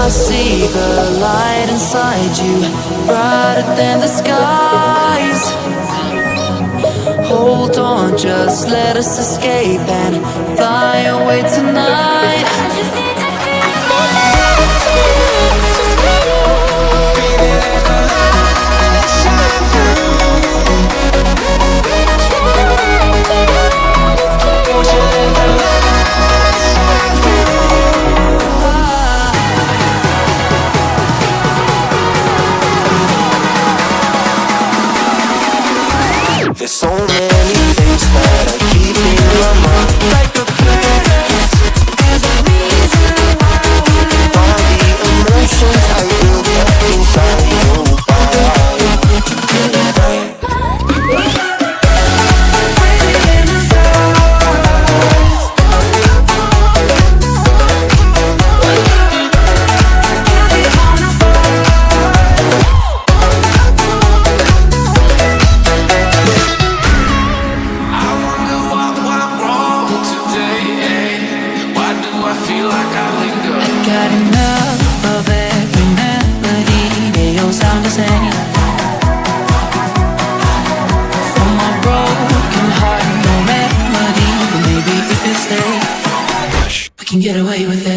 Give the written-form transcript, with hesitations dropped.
see the light inside you, brighter than the skies. Hold on, just let us escape and fly away tonight. There's so many things that I keep in my mind, like a past. There's a reason why all the emotions I built up inside your body. Got enough of every melody, they all sound the same. For my broken heart, no remedy, but maybe if you stay, we can get away with it.